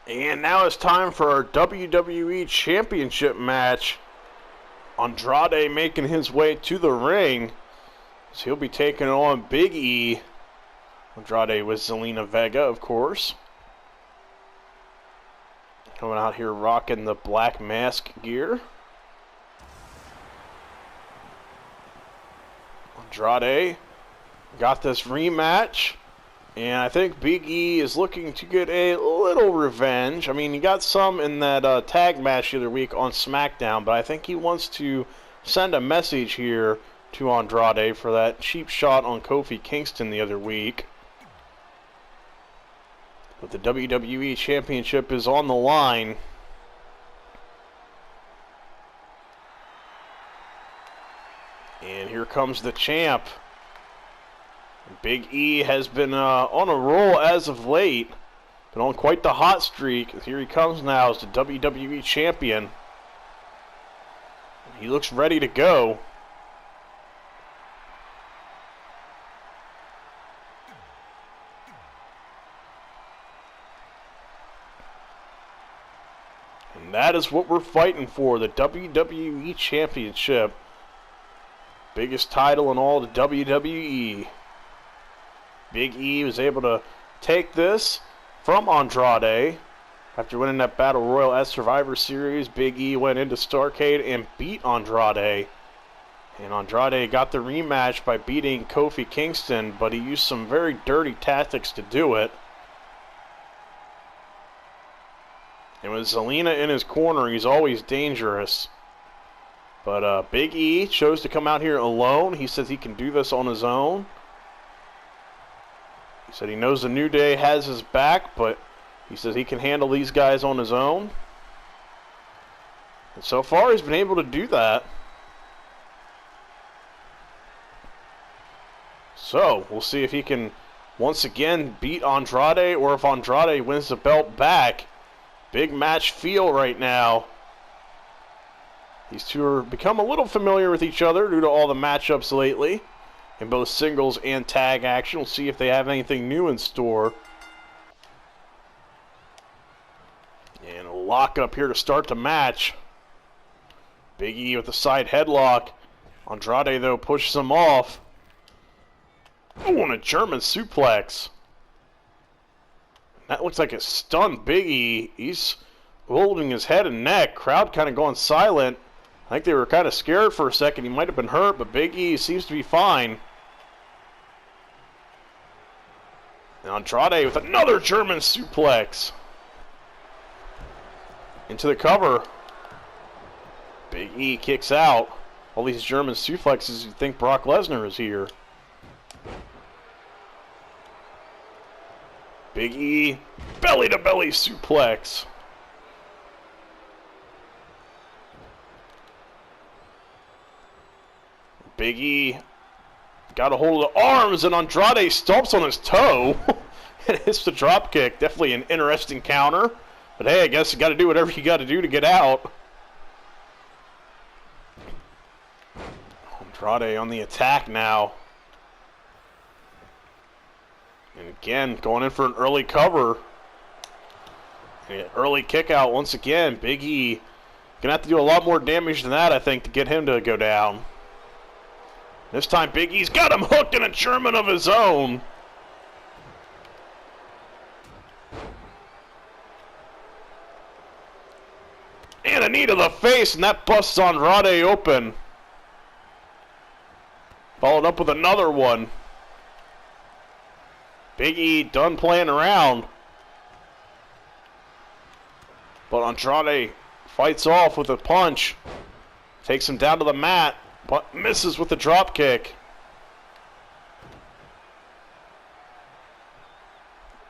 And now it's time for our WWE Championship match. Andrade making his way to the ring. So he'll be taking on Big E. Andrade with Zelina Vega, of course. Coming out here rocking the black mask gear. Andrade got this rematch. And I think Big E is looking to get a little revenge. I mean, he got some in that tag match the other week on SmackDown, but I think he wants to send a message here to Andrade for that cheap shot on Kofi Kingston the other week. But the WWE Championship is on the line. And here comes the champ. Big E has been on a roll as of late. Been on quite the hot streak. Here he comes now as the WWE Champion. He looks ready to go. And that is what we're fighting for, the WWE Championship. Biggest title in all the WWE. Big E was able to take this from Andrade. After winning that Battle Royal at Survivor Series, Big E went into Starrcade and beat Andrade. And Andrade got the rematch by beating Kofi Kingston, but he used some very dirty tactics to do it. And with Zelina in his corner, he's always dangerous. But Big E chose to come out here alone. He says he can do this on his own. He said he knows the New Day has his back, but he says he can handle these guys on his own. And so far, he's been able to do that. So, we'll see if he can once again beat Andrade, or if Andrade wins the belt back. Big match feel right now. These two have become a little familiar with each other due to all the matchups lately. In both singles and tag action. We'll see if they have anything new in store. And a lock up here to start the match. Big E with a side headlock. Andrade, though, pushes him off. Oh, and a German suplex. That looks like it stunned Big E. He's holding his head and neck. Crowd kind of going silent. I think they were kind of scared for a second. He might have been hurt, but Big E seems to be fine. And Andrade with another German suplex. Into the cover. Big E kicks out. All these German suplexes, you think Brock Lesnar is here. Big E, belly-to-belly suplex. Big E got a hold of the arms, and Andrade stomps on his toe and hits the drop kick. Definitely an interesting counter. But hey, I guess you got to do whatever you got to do to get out. Andrade on the attack now. And again, going in for an early cover. And an early kick out once again. Big E gonna have to do a lot more damage than that, I think, to get him to go down. This time Big E's got him hooked in a German of his own. And a knee to the face, and that busts Andrade open. Followed up with another one. Big E done playing around. But Andrade fights off with a punch. Takes him down to the mat. But misses with the drop kick.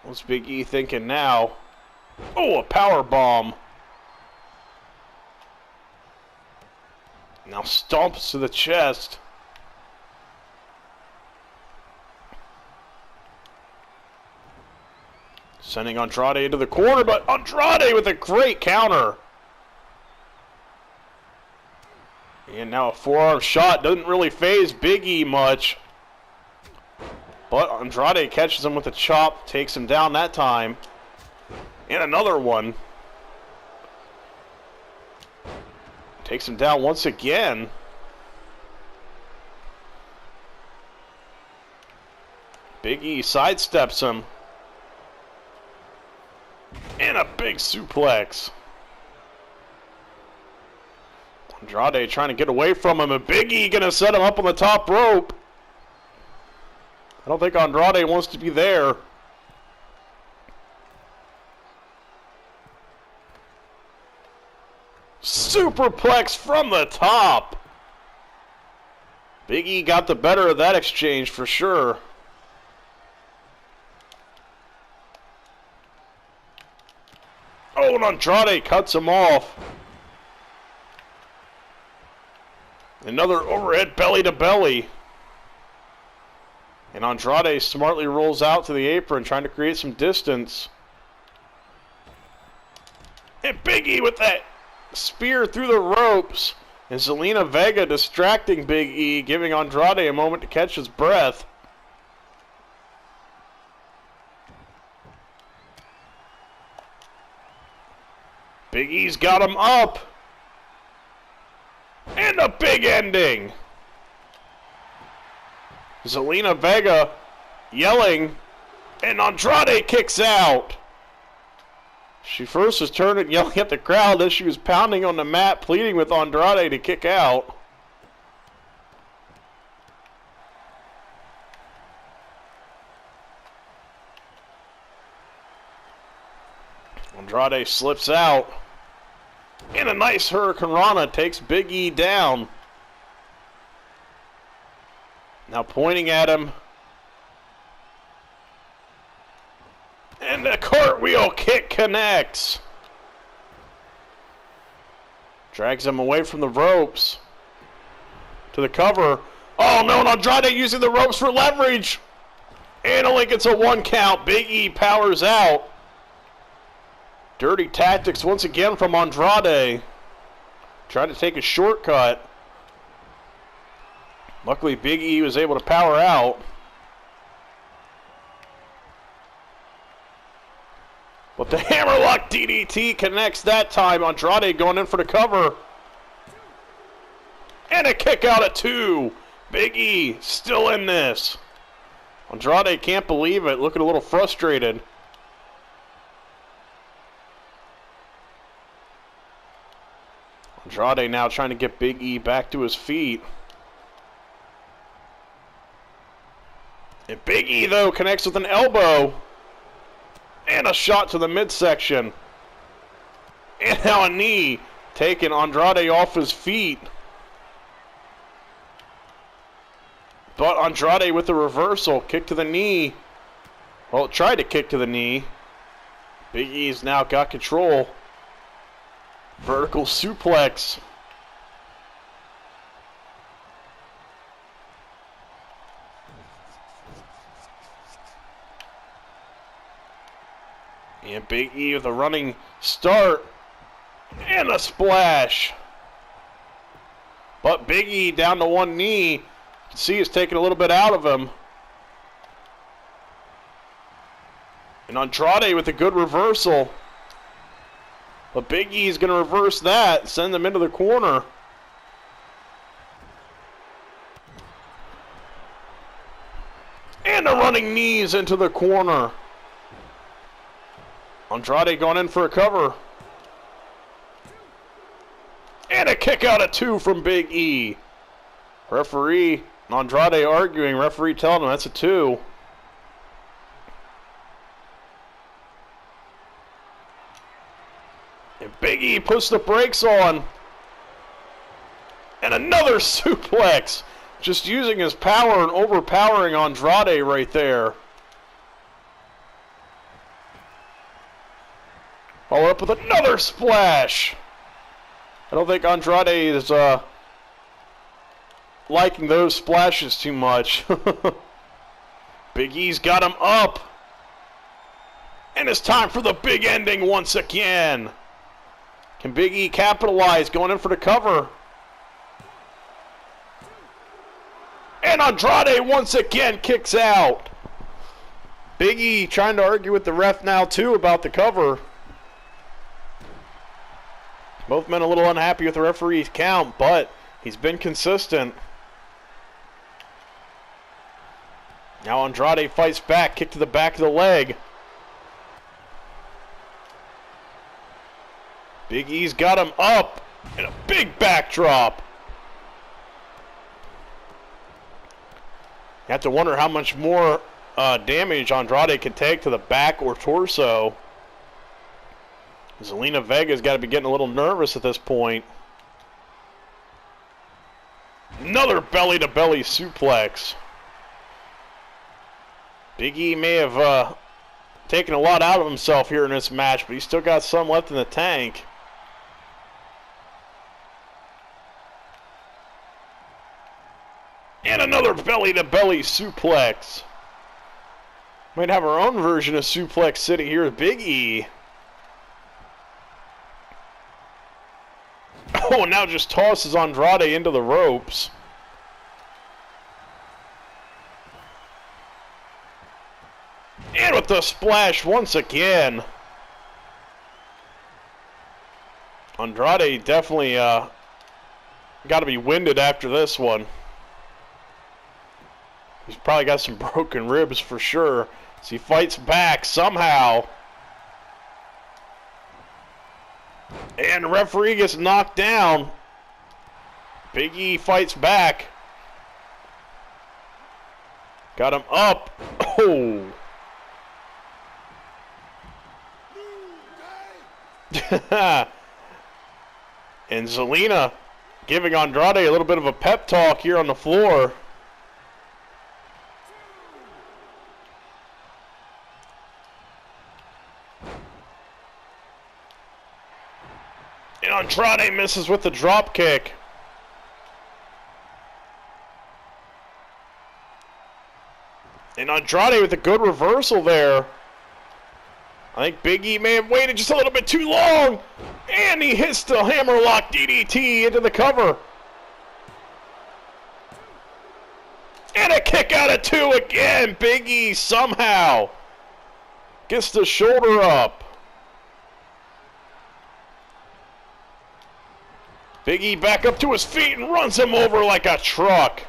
What's Big E thinking now? Oh, a power bomb. Now stomps to the chest. Sending Andrade into the corner, but Andrade with a great counter. And now a forearm shot doesn't really faze Big E much. But Andrade catches him with a chop, takes him down that time. And another one. Takes him down once again. Big E sidesteps him. And a big suplex. Andrade trying to get away from him, and Big E gonna set him up on the top rope. I don't think Andrade wants to be there. Superplex from the top. Big E got the better of that exchange for sure. Oh, and Andrade cuts him off. Another overhead belly to belly. And Andrade smartly rolls out to the apron, trying to create some distance. And Big E with that spear through the ropes. And Zelina Vega distracting Big E, giving Andrade a moment to catch his breath. Big E's got him up. And a big ending. Zelina Vega yelling, and Andrade kicks out. She first was turning yelling at the crowd, then she was pounding on the mat, pleading with Andrade to kick out. Andrade slips out. And a nice Hurricane Rana takes Big E down. Now pointing at him. And the cartwheel kick connects. Drags him away from the ropes. To the cover. Oh no, and Andrade using the ropes for leverage. And only gets a 1 count. Big E powers out. Dirty tactics once again from Andrade. Trying to take a shortcut. Luckily, Big E was able to power out. But the hammerlock DDT connects that time. Andrade going in for the cover. And a kick out at 2. Big E still in this. Andrade can't believe it, looking a little frustrated. Andrade now trying to get Big E back to his feet. And Big E, though, connects with an elbow. And a shot to the midsection. And now a knee, taking Andrade off his feet. But Andrade with the reversal, kick to the knee. Well, tried to kick to the knee. Big E's now got control. Vertical suplex. And Big E with a running start. And a splash. But Big E down to one knee. You can see it's taking a little bit out of him. And Andrade with a good reversal. But Big E is going to reverse that, send them into the corner. And the running knees into the corner. Andrade going in for a cover. And a kick out at 2 from Big E. Referee, Andrade arguing, referee telling him that's a 2. And Big E puts the brakes on. And another suplex. Just using his power and overpowering Andrade right there. Follow up with another splash. I don't think Andrade is liking those splashes too much. Big E's got him up. And it's time for the big ending once again. Can Big E capitalize, going in for the cover? And Andrade once again kicks out. Big E trying to argue with the ref now too about the cover. Both men a little unhappy with the referee's count, but he's been consistent. Now Andrade fights back, kick to the back of the leg. Big E's got him up, and a big backdrop. You have to wonder how much more damage Andrade can take to the back or torso. Zelina Vega's got to be getting a little nervous at this point. Another belly-to-belly suplex. Big E may have taken a lot out of himself here in this match, but he's still got some left in the tank. And another belly-to-belly suplex. Might have our own version of Suplex City here with Big E. Oh, and now just tosses Andrade into the ropes. And with the splash once again. Andrade definitely got to be winded after this one. He's probably got some broken ribs for sure. So he fights back somehow. And the referee gets knocked down. Big E fights back. Got him up. Oh. And Zelina giving Andrade a little bit of a pep talk here on the floor. And Andrade misses with the drop kick. And Andrade with a good reversal there. I think Big E may have waited just a little bit too long. And he hits the hammerlock DDT into the cover. And a kick out of two again. Big E somehow gets the shoulder up. Big E back up to his feet and runs him over like a truck.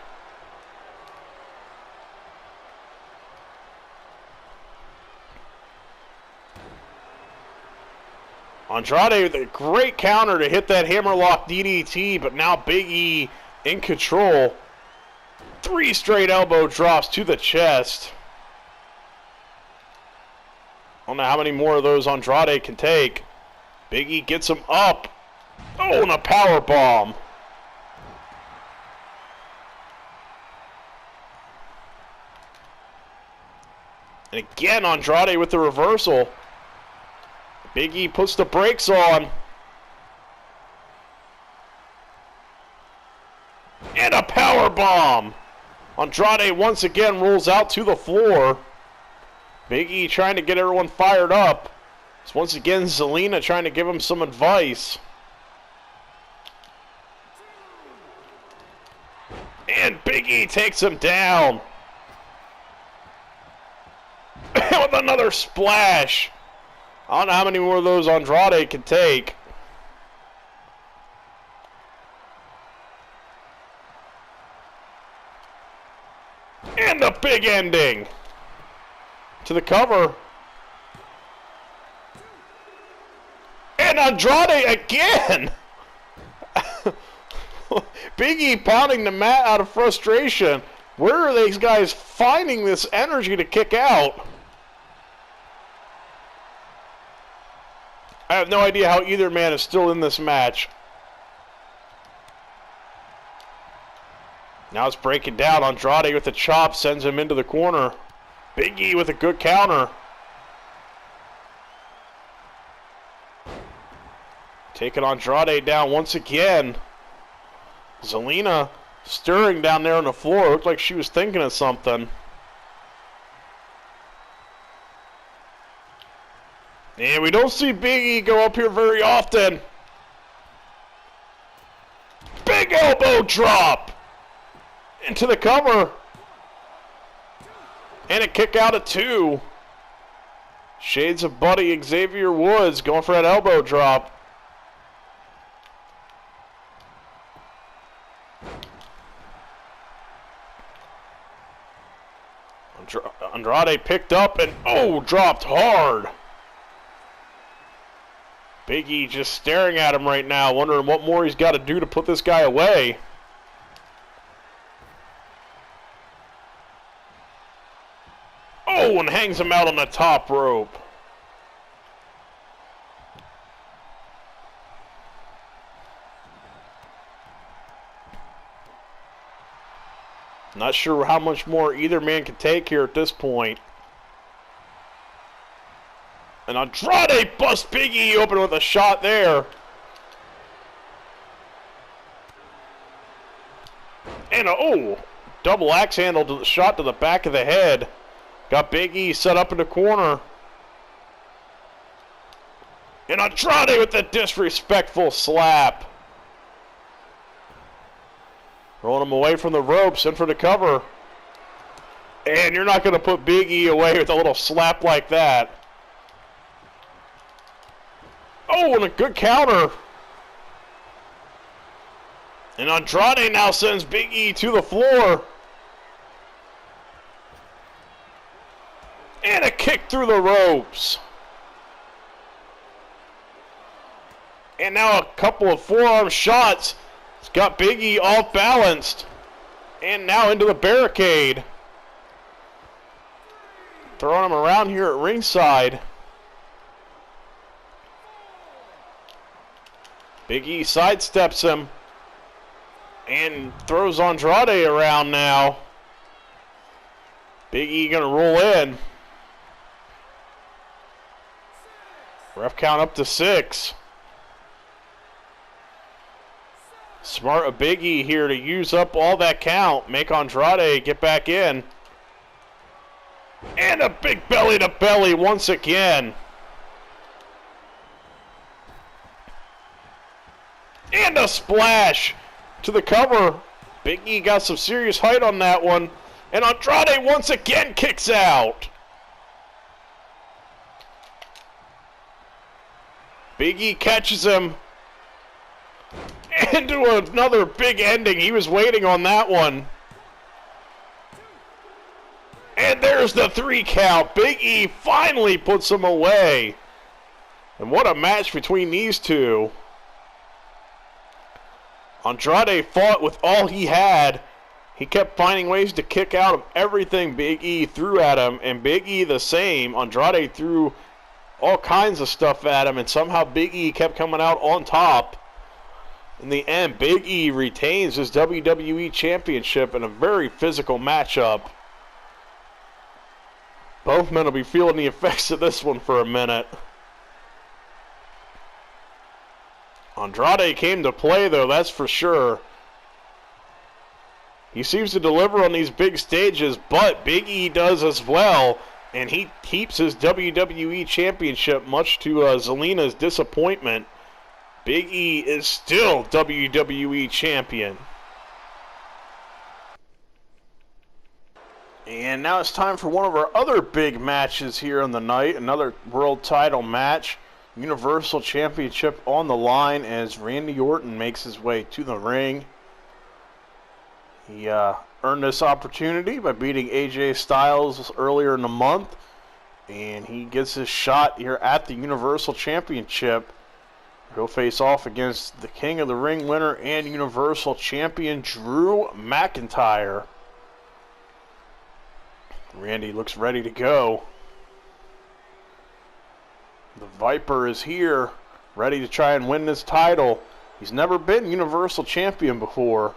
Andrade with a great counter to hit that hammerlock DDT, but now Big E in control. 3 straight elbow drops to the chest. I don't know how many more of those Andrade can take. Big E gets him up. Oh, and a power bomb. And again, Andrade with the reversal. Big E puts the brakes on. And a power bomb. Andrade once again rolls out to the floor. Big E trying to get everyone fired up. It's once again Zelina trying to give him some advice. And Big E takes him down. With another splash. I don't know how many more of those Andrade can take. And a big ending to the cover. And Andrade again. Big E pounding the mat out of frustration. Where are these guys finding this energy to kick out? I have no idea how either man is still in this match. Now it's breaking down. Andrade with the chop sends him into the corner. Big E with a good counter. Taking Andrade down once again. Zelina stirring down there on the floor. Looked like she was thinking of something. And we don't see Big E go up here very often. Big elbow drop into the cover. And a kick out of 2. Shades of Buddy Xavier Woods going for that elbow drop. Andrade picked up and, oh, dropped hard. Big E just staring at him right now, wondering what more he's got to do to put this guy away. Oh, and hangs him out on the top rope. Not sure how much more either man can take here at this point. And Andrade busts Big E open with a shot there. And a, double axe handle to the shot to the back of the head. Got Big E set up in the corner. And Andrade with the disrespectful slap. Rolling him away from the ropes and for the cover. And you're not going to put Big E away with a little slap like that. Oh, and a good counter. And Andrade now sends Big E to the floor. And a kick through the ropes. And now a couple of forearm shots. It's got Big E off balanced. And now into the barricade. Throwing him around here at ringside. Big E sidesteps him and throws Andrade around now. Big E gonna roll in. Ref count up to 6. Smart of Big E here to use up all that count. Make Andrade get back in. And a big belly to belly once again. And a splash to the cover. Big E got some serious height on that one. And Andrade once again kicks out. Big E catches him. Into another big ending. He was waiting on that one. And there's the 3 count. Big E finally puts him away. And what a match between these two. Andrade fought with all he had. He kept finding ways to kick out of everything Big E threw at him, and Big E the same. Andrade threw all kinds of stuff at him, and somehow Big E kept coming out on top. In the end, Big E retains his WWE Championship in a very physical matchup. Both men will be feeling the effects of this one for a minute. Andrade came to play, though, that's for sure. He seems to deliver on these big stages, but Big E does as well, and he keeps his WWE Championship, much to Zelina's disappointment. Big E is still WWE Champion. And now it's time for one of our other big matches here on the night, another world title match. Universal Championship on the line as Randy Orton makes his way to the ring. He earned this opportunity by beating AJ Styles earlier in the month, and he gets his shot here at the Universal Championship. He'll face off against the King of the Ring winner and Universal Champion Drew McIntyre. Randy looks ready to go. The Viper is here, ready to try and win this title. He's never been Universal Champion before.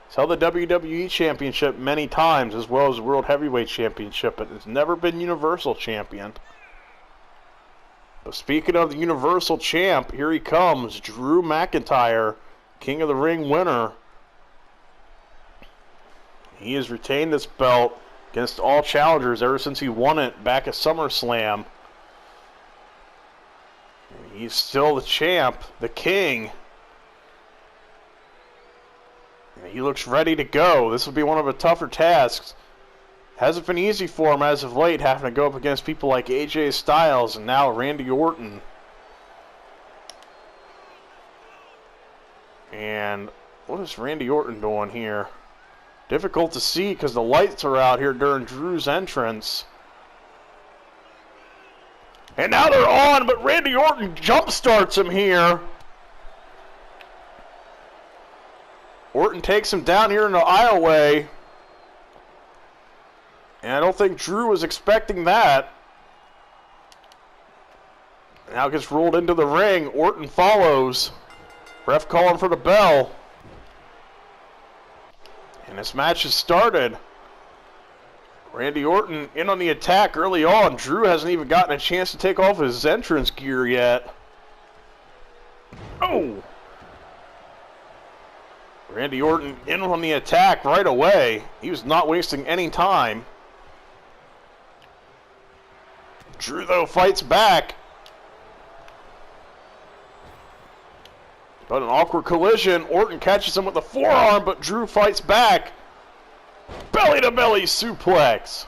He's held the WWE Championship many times, as well as the World Heavyweight Championship, but has never been Universal Champion. But speaking of the Universal Champ, here he comes, Drew McIntyre, King of the Ring winner. He has retained this belt against all challengers ever since he won it back at SummerSlam. He's still the champ, the king. He looks ready to go. This will be one of the tougher tasks. Hasn't been easy for him as of late, having to go up against people like AJ Styles and now Randy Orton. And what is Randy Orton doing here? Difficult to see because the lights are out here during Drew's entrance. And now they're on, but Randy Orton jump starts him here. Orton takes him down here in the aisleway. And I don't think Drew was expecting that. Now gets rolled into the ring. Orton follows. Ref calling for the bell. And this match has started. Randy Orton in on the attack early on. Drew hasn't even gotten a chance to take off his entrance gear yet. Oh! Randy Orton in on the attack right away. He was not wasting any time. Drew, though, fights back. But an awkward collision. Orton catches him with a forearm, but Drew fights back. Belly-to-belly suplex.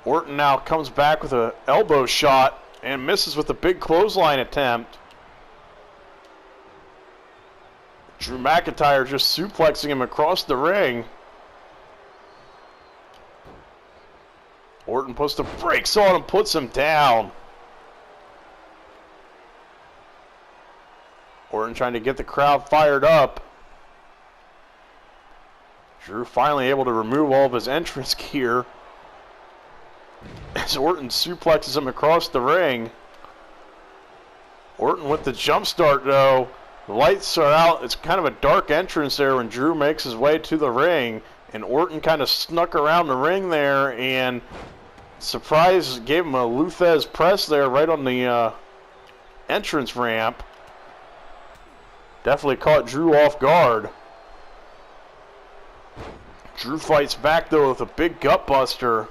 Orton now comes back with an elbow shot and misses with a big clothesline attempt. Drew McIntyre just suplexing him across the ring. Orton puts the brakes on and puts him down. Orton trying to get the crowd fired up. Drew finally able to remove all of his entrance gear. As Orton suplexes him across the ring. Orton with the jump start though. The lights are out. It's kind of a dark entrance there when Drew makes his way to the ring. And Orton kind of snuck around the ring there and surprise gave him a Luthez press there right on the entrance ramp. Definitely caught Drew off guard. Drew fights back though with a big gut buster.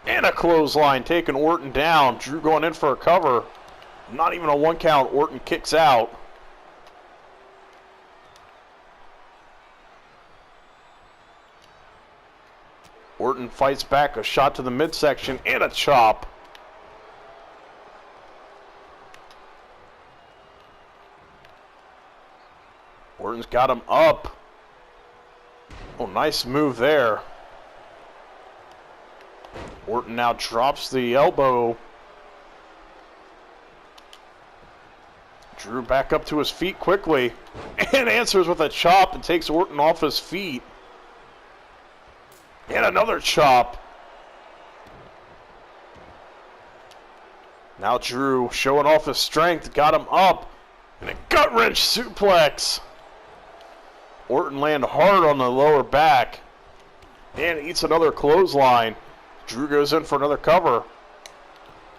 And a clothesline taking Orton down. Drew going in for a cover. Not even a 1 count. Orton kicks out. Orton fights back, a shot to the midsection and a chop. Orton's got him up. Oh, nice move there. Orton now drops the elbow. Drew back up to his feet quickly and answers with a chop and takes Orton off his feet. And another chop. Now Drew showing off his strength, got him up. And a gut wrench suplex. Orton land hard on the lower back. And eats another clothesline. Drew goes in for another cover.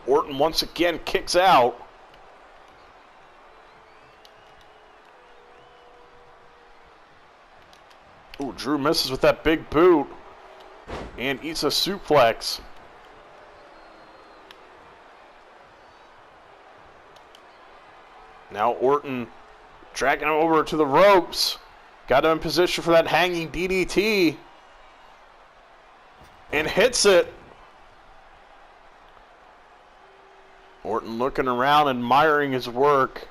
Orton once again kicks out. Ooh, Drew misses with that big boot. And eats a suplex. Now Orton dragging him over to the ropes. Got him in position for that hanging DDT. And hits it. Orton looking around, admiring his work.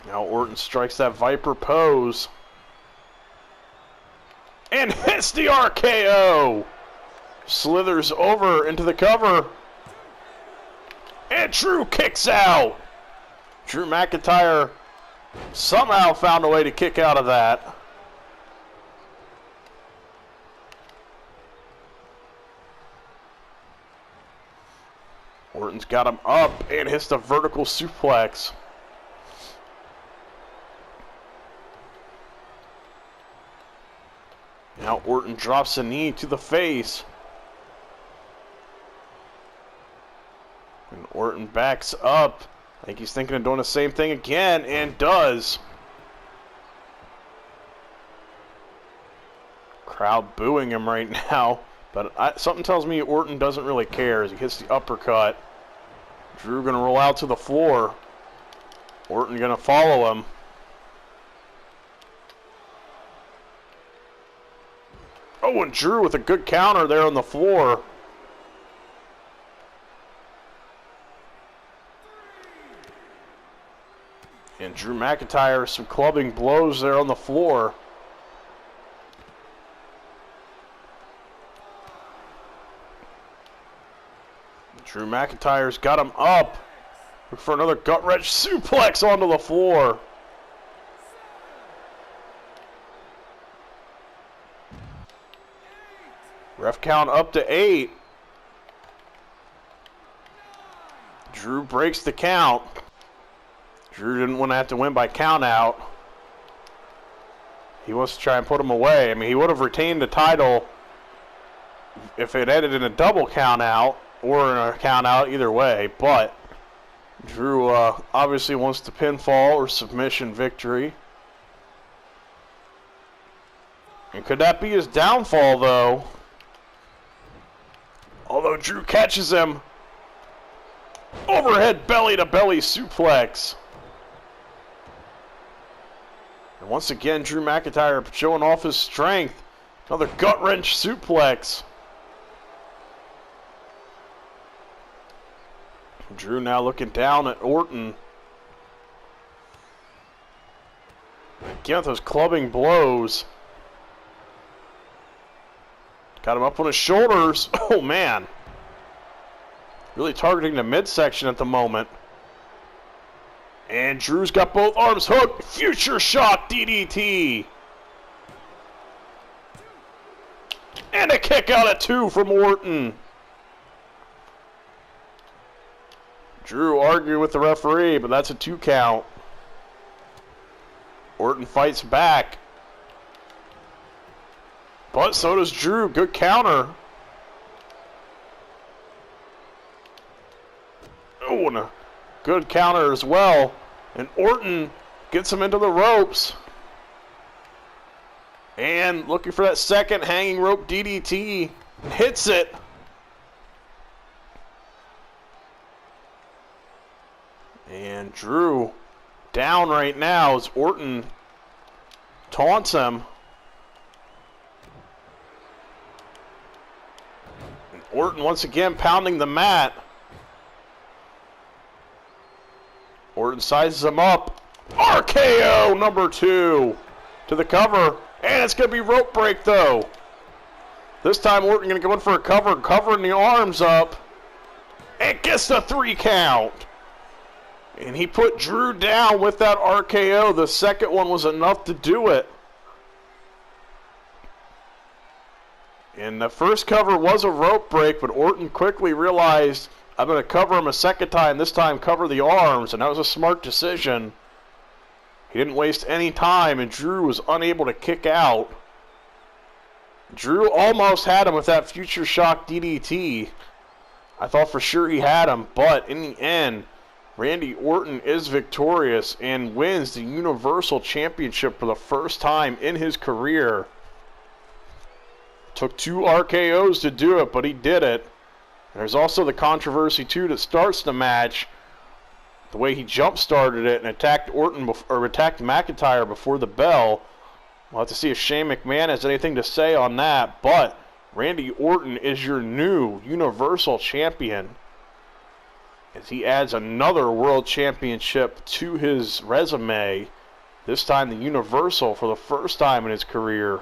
Now Orton strikes that Viper pose. And hits the RKO. Slithers over into the cover. And Drew kicks out. Drew McIntyre somehow found a way to kick out of that. Orton's got him up and hits the vertical suplex. Now Orton drops a knee to the face. And Orton backs up. I think he's thinking of doing the same thing again, and does. Crowd booing him right now. But something tells me Orton doesn't really care as he hits the uppercut. Drew going to roll out to the floor. Orton going to follow him. Oh, and Drew with a good counter there on the floor. And Drew McIntyre, some clubbing blows there on the floor. Drew McIntyre's got him up. Look for another gut-wrench suplex onto the floor. Ref count up to 8. Drew breaks the count. Drew didn't want to have to win by count out. He wants to try and put him away. I mean, he would have retained the title if it ended in a double count out or in a count out, either way. But Drew obviously wants the pinfall or submission victory. And could that be his downfall, though? Although Drew catches him. Overhead belly-to-belly suplex. And once again, Drew McIntyre showing off his strength. Another gut-wrench suplex. Drew now looking down at Orton. Again with those clubbing blows. Got him up on his shoulders. Oh, man. Really targeting the midsection at the moment. And Drew's got both arms hooked. Future shock DDT. And a kick out at 2 from Orton. Drew arguing with the referee, but that's a 2 count. Orton fights back. But so does Drew. Good counter. Oh, and a good counter as well. And Orton gets him into the ropes. And looking for that second hanging rope DDT. Hits it. And Drew down right now as Orton taunts him. And Orton once again pounding the mat. Orton sizes him up. RKO number 2 to the cover. And it's going to be rope break, though. This time Orton going to go in for a cover, covering the arms up. And gets the 3 count. And he put Drew down with that RKO. The second one was enough to do it. And the first cover was a rope break, but Orton quickly realized, I'm going to cover him a second time, this time cover the arms, and that was a smart decision. He didn't waste any time, and Drew was unable to kick out. Drew almost had him with that future shock DDT. I thought for sure he had him, but in the end, Randy Orton is victorious and wins the Universal Championship for the first time in his career. Took 2 RKOs to do it, but he did it. There's also the controversy, too, that starts the match. The way he jump-started it and attacked Orton or attacked McIntyre before the bell. We'll have to see if Shane McMahon has anything to say on that. But Randy Orton is your new Universal Champion, as he adds another World Championship to his resume. This time the Universal for the first time in his career.